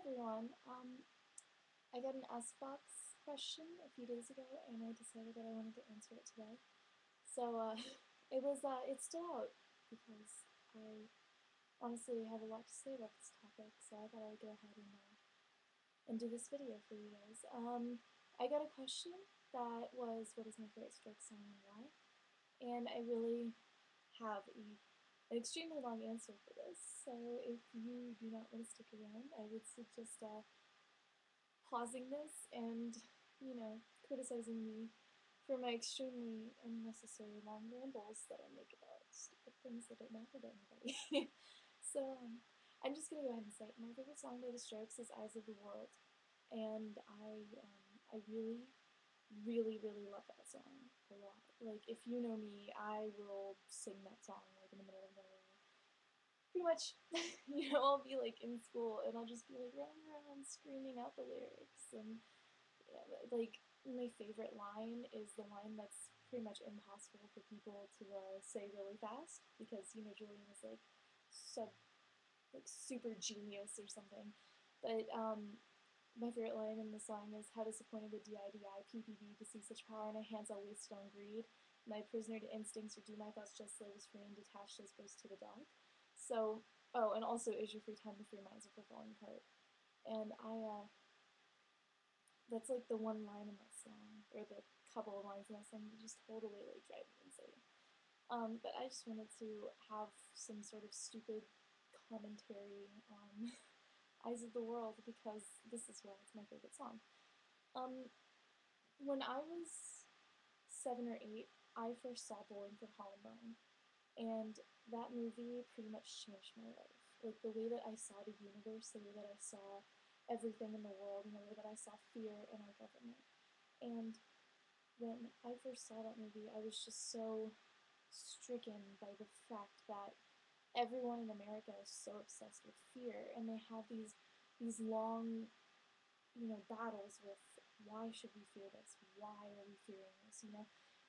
everyone. I got an Askbox question a few days ago, and I decided that I wanted to answer it today. So it stood out because I honestly have a lot to say about this topic. So I thought I'd go ahead and do this video for you guys. I got a question that was, "What is my favorite Strokes song and why?" And I really have an extremely long answer for this. So if you do not want to stick around, I would suggest pausing this and, criticizing me for my extremely unnecessary long rambles that I make about stupid things that don't matter to anybody. so, I'm just gonna go ahead and say it. My favorite song by The Strokes is "Eyes of the World," and I really, really love that song a lot. Like, if you know me, I will sing that song like in the middle of nowhere. Pretty much, I'll be like in school and I'll just be like running around screaming out the lyrics. And like, my favorite line is the line that's pretty much impossible for people to say really fast because Julian is like super genius or something. But my favorite line in the song is, "How disappointed would D.I.D.I. PPB to see such power in a hands all wasted on greed. My prisoner to instincts, or do my thoughts just slaves free and detached as birds to the dog." So, oh, and also, "Is your free time the free minds if we're falling apart?" And that's like the one line in that song, or the couple of lines in that song that just totally like drive me insane. But I just wanted to have some sort of stupid commentary on Eyes of the World because this is why it's my favorite song. When I was 7 or 8, I first saw Bowling for Columbine, and that movie pretty much changed my life. Like, the way that I saw the universe, the way that I saw everything in the world, and the way that I saw fear in our government. And when I first saw that movie, I was just so stricken by the fact that everyone in America is so obsessed with fear, and they have these long, battles with, why should we fear this? Why are we fearing this?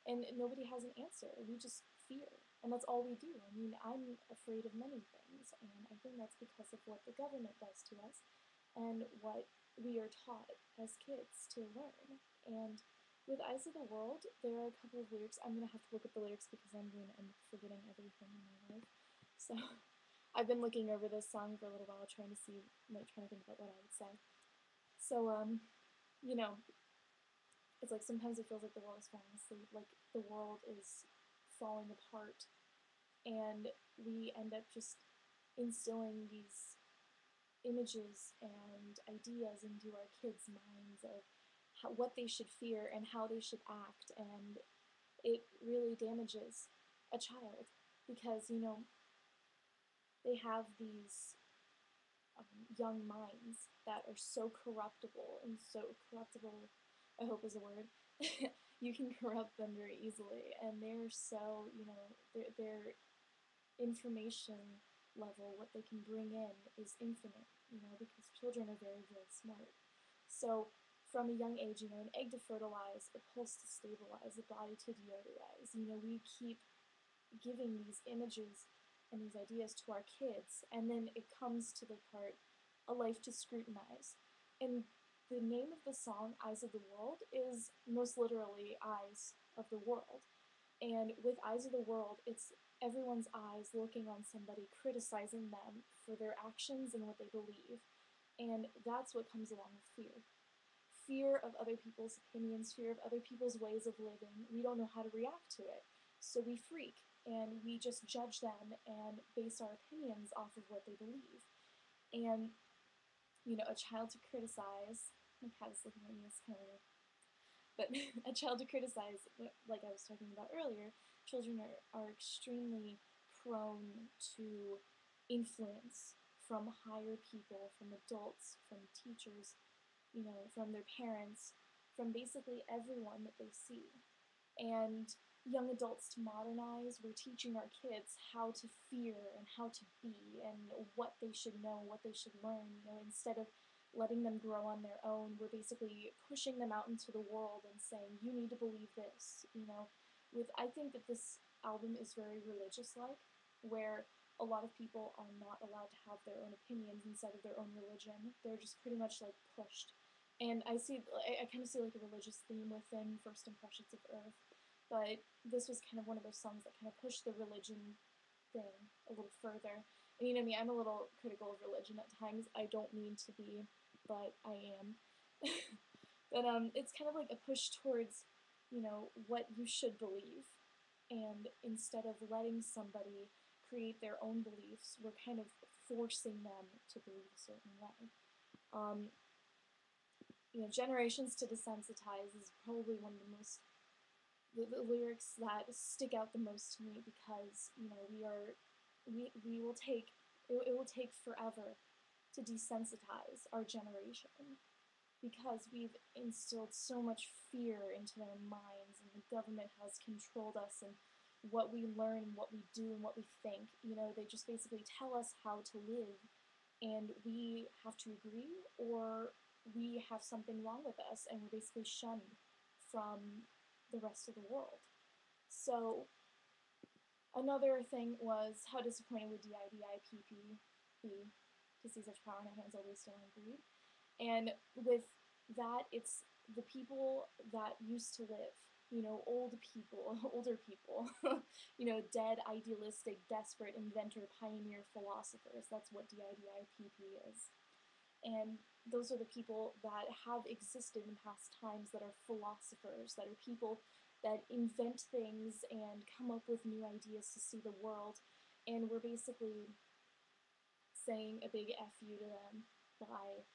And nobody has an answer. We just fear, and that's all we do. I mean, I'm afraid of many things, and I think that's because of what the government does to us, and what we are taught as kids to learn. And with Eyes of the World, there are a couple of lyrics. I'm going to have to look at the lyrics because I'm going to end up forgetting everything in my life. So I've been looking over this song for a little while, trying to think about what I would say. So, it's like sometimes it feels like the world is falling asleep, like the world is falling apart, and we end up just instilling these images and ideas into our kids' minds of what they should fear and how they should act, and it really damages a child because, they have these young minds that are so corruptible, and so corruptible, I hope is a word, you can corrupt them very easily, and they're so, their information level, what they can bring in, is infinite, because children are very, very smart. So from a young age, an egg to fertilize, a pulse to stabilize, a body to deodorize, we keep giving these images and these ideas to our kids, and then it comes to the part, "A life to scrutinize." And the name of the song, "Eyes of the World," is most literally eyes of the world. And with Eyes of the World, it's everyone's eyes looking on somebody, criticizing them for their actions and what they believe. And that's what comes along with fear. Fear of other people's opinions, fear of other people's ways of living. We don't know how to react to it. So we freak, and we just judge them and base our opinions off of what they believe. And, a child to criticize, my cat is looking at me, it's kind of weird, but a child to criticize, like I was talking about earlier, children are extremely prone to influence from higher people, from adults, from teachers, from their parents, from basically everyone that they see. And young adults to modernize, we're teaching our kids how to fear and how to be and what they should know, what they should learn, instead of letting them grow on their own. We're basically pushing them out into the world and saying, you need to believe this, I think that this album is very religious-like, where a lot of people are not allowed to have their own opinions inside of their own religion. They're just pretty much like pushed. And I kind of see like a religious theme within First Impressions of Earth, but this was kind of one of those songs that kind of pushed the religion thing a little further. And you know me, I'm a little critical of religion at times. I don't mean to be, but I am. But it's kind of like a push towards, you know, what you should believe. And instead of letting somebody create their own beliefs, we're kind of forcing them to believe a certain way. Um, you know, Generations to Desensitize is probably one of the most the lyrics that stick out the most to me because you know we will take it will take forever to desensitize our generation because we've instilled so much fear into their minds and the government has controlled us and what we learn and what we do and what we think. You know, they just basically tell us how to live and we have to agree or we have something wrong with us and we're basically shunned from the rest of the world. So another thing was how disappointed would DIDIPP be to see such power in their hands always still on greed. And with that, it's the people that used to live, you know, old people, older people, you know, dead, idealistic, desperate, inventor, pioneer philosophers. That's what DIDIPP is. And those are the people that have existed in past times that are philosophers, that are people that invent things and come up with new ideas to see the world. And we're basically saying a big F you to them by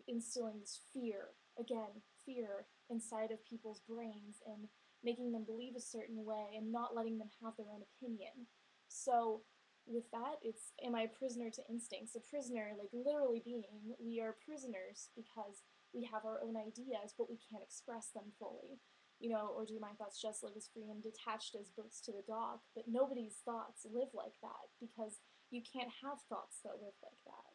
instilling this fear, again, fear inside of people's brains and making them believe a certain way and not letting them have their own opinion. So with that, it's, am I a prisoner to instincts? A prisoner, like literally being, we are prisoners because we have our own ideas, but we can't express them fully. You know, or do my thoughts just live as free and detached as boats to the dock? But nobody's thoughts live like that because you can't have thoughts that live like that.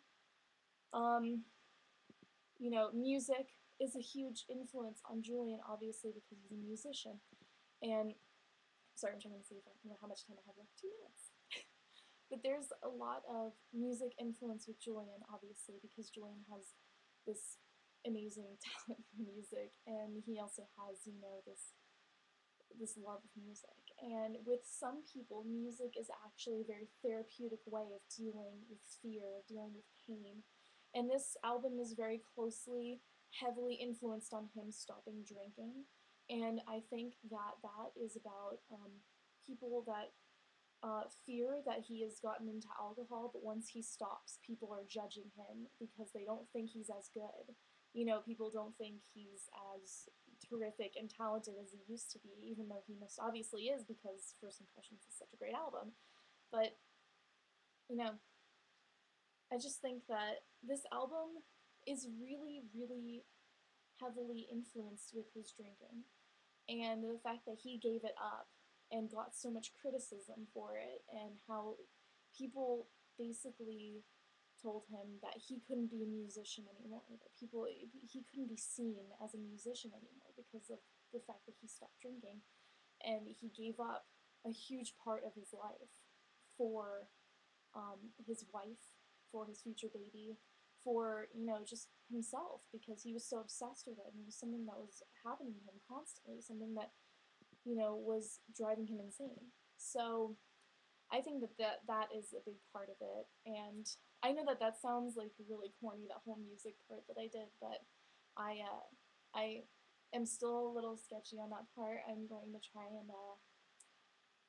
You know, music is a huge influence on Julian, obviously, because he's a musician. And, sorry, I'm trying to see if I know how much time I have left. 2 minutes. But there's a lot of music influence with Julian, obviously, because Julian has this amazing talent for music, and he also has, you know, this love of music. And with some people, music is actually a very therapeutic way of dealing with fear, of dealing with pain. And this album is very closely, heavily influenced on him stopping drinking. And I think that that is about people that fear that he has gotten into alcohol, but once he stops, people are judging him because they don't think he's as good. You know, people don't think he's as terrific and talented as he used to be, even though he most obviously is because First Impressions is such a great album. But, you know, I just think that this album is really, really heavily influenced with his drinking. And the fact that he gave it up and got so much criticism for it, and how people basically told him that he couldn't be a musician anymore, that he couldn't be seen as a musician anymore because of the fact that he stopped drinking, and he gave up a huge part of his life for his wife, for his future baby, for, you know, just himself, because he was so obsessed with it, and it was something that was happening to him constantly, something that, you know, was driving him insane. So I think that is a big part of it, and I know that that sounds like really corny, that whole music part that I did, but I am still a little sketchy on that part. I'm going to try and,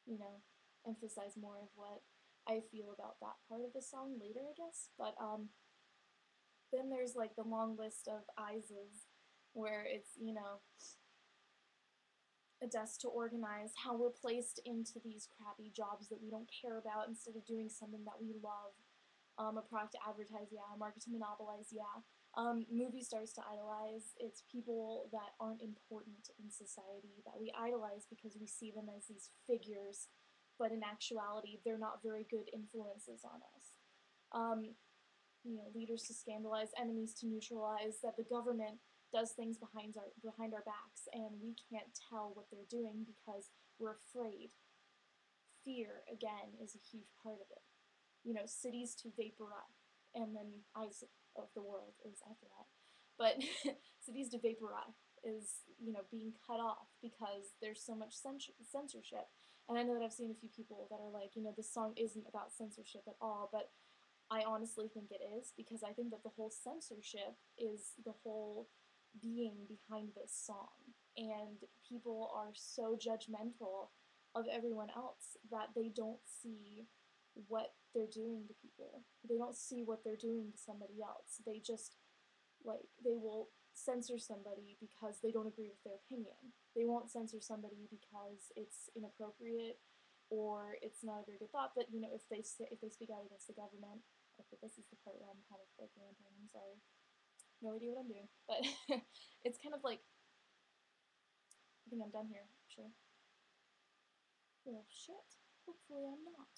you know, emphasize more of what I feel about that part of the song later, I guess. But then there's like the long list of Ises, where it's, you know, a desk to organize, how we're placed into these crappy jobs that we don't care about instead of doing something that we love. A product to advertise, yeah. A market to monopolize, yeah. Movie stars to idolize. It's people that aren't important in society that we idolize because we see them as these figures, but in actuality, they're not very good influences on us. You know, leaders to scandalize, enemies to neutralize, that the government does things behind our backs, and we can't tell what they're doing because we're afraid. Fear, again, is a huge part of it. you know, cities to vaporize, and then eyes of the world is after that. But cities to vaporize is, you know, being cut off because there's so much censorship. And I know that I've seen a few people that are like, you know, this song isn't about censorship at all, but I honestly think it is, because I think that the whole censorship is the whole being behind this song. And people are so judgmental of everyone else that they don't see what they're doing to people. They don't see what they're doing to somebody else. They just, like, they will censor somebody because they don't agree with their opinion. They won't censor somebody because it's inappropriate or it's not a very good thought. But you know, if they speak out against the government, okay, this is the part where I'm kind of like ranting. I'm sorry, no idea what I'm doing, but it's kind of like, I think I'm done here. Actually, well, shit. Hopefully, I'm not.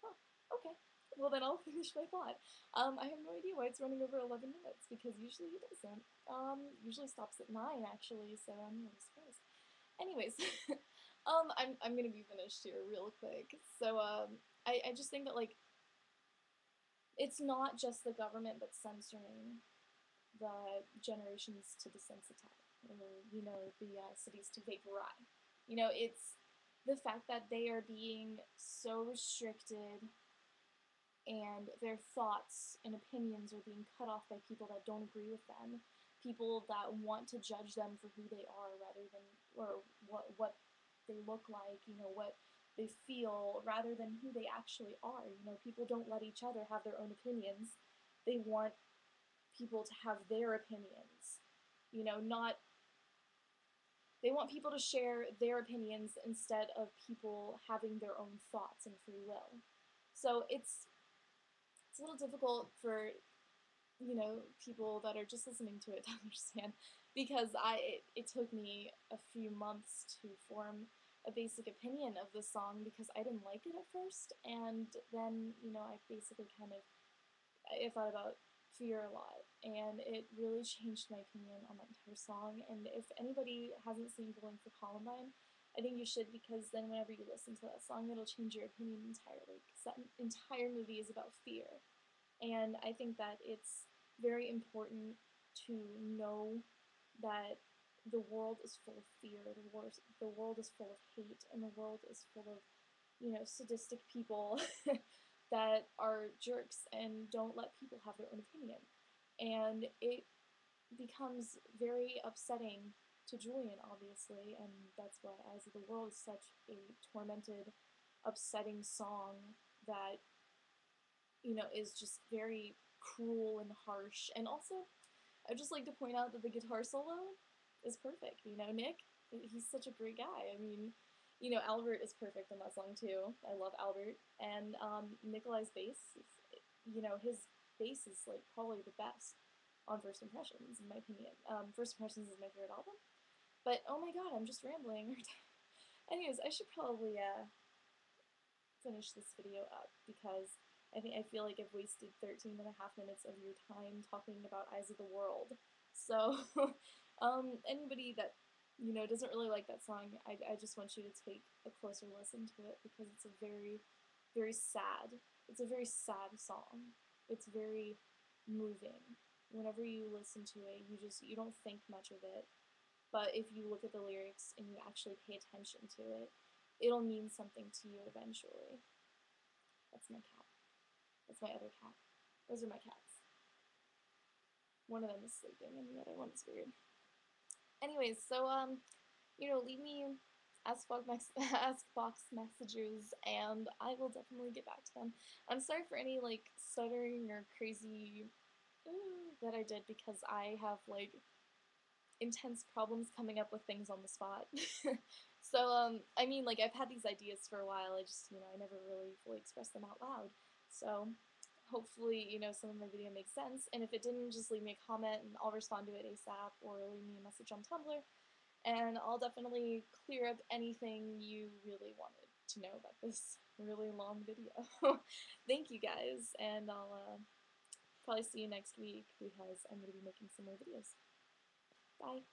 Oh, okay. Well, then I'll finish my thought. I have no idea why it's running over 11 minutes, because usually it doesn't. Usually stops at 9, actually, so I'm really surprised. Anyways, I'm gonna be finished here real quick. So, I just think that, like, it's not just the government that's censoring the generations to desensitize, or, you know, the cities to vaporize. You know, it's the fact that they are being so restricted, and their thoughts and opinions are being cut off by people that don't agree with them, people that want to judge them for who they are rather than, or what they look like, you know, what they feel, rather than who they actually are. You know, people don't let each other have their own opinions. They want people to have their opinions. You know, not, they want people to share their opinions instead of people having their own thoughts and free will. So it's a little difficult for, you know, people that are just listening to it to understand, because it took me a few months to form a basic opinion of the song, because I didn't like it at first, and then, you know, I basically kind of, I thought about fear a lot, and it really changed my opinion on that entire song. And if anybody hasn't seen Bowling for Columbine, I think you should, because then whenever you listen to that song, it'll change your opinion entirely, because that entire movie is about fear. And I think that it's very important to know that the world is full of fear, the world is full of hate, and the world is full of, you know, sadistic people that are jerks and don't let people have their own opinion. And it becomes very upsetting to Julian, obviously, and that's why Eyes of the World is such a tormented, upsetting song that, you know, is just very cruel and harsh. And also, I'd just like to point out that the guitar solo is perfect. You know, Nick, he's such a great guy. I mean, you know, Albert is perfect in that song too. I love Albert. And Nikolai's bass, is, you know, his bass is like probably the best on First Impressions, in my opinion. First Impressions is my favorite album. But oh my god, I'm just rambling. Anyways, I should probably finish this video up, because I feel like I've wasted 13 and a half minutes of your time talking about Eyes of the World. So, anybody that, you know, doesn't really like that song, I just want you to take a closer listen to it, because it's a very, very sad, it's a very sad song. It's very moving. Whenever you listen to it, you don't think much of it. But if you look at the lyrics and you actually pay attention to it, it'll mean something to you eventually. That's my cat. That's my other cat. Those are my cats. One of them is sleeping and the other one is weird. Anyways, so you know, leave me ask box messages, and I will definitely get back to them. I'm sorry for any like stuttering or crazy that I did, because I have like intense problems coming up with things on the spot. So, I mean, like, I've had these ideas for a while, I just, you know, I never really fully expressed them out loud. So, hopefully, you know, some of my video makes sense, and if it didn't, just leave me a comment, and I'll respond to it ASAP, or leave me a message on Tumblr, and I'll definitely clear up anything you really wanted to know about this really long video. Thank you, guys, and I'll, probably see you next week, because I'm going to be making some more videos. Bye.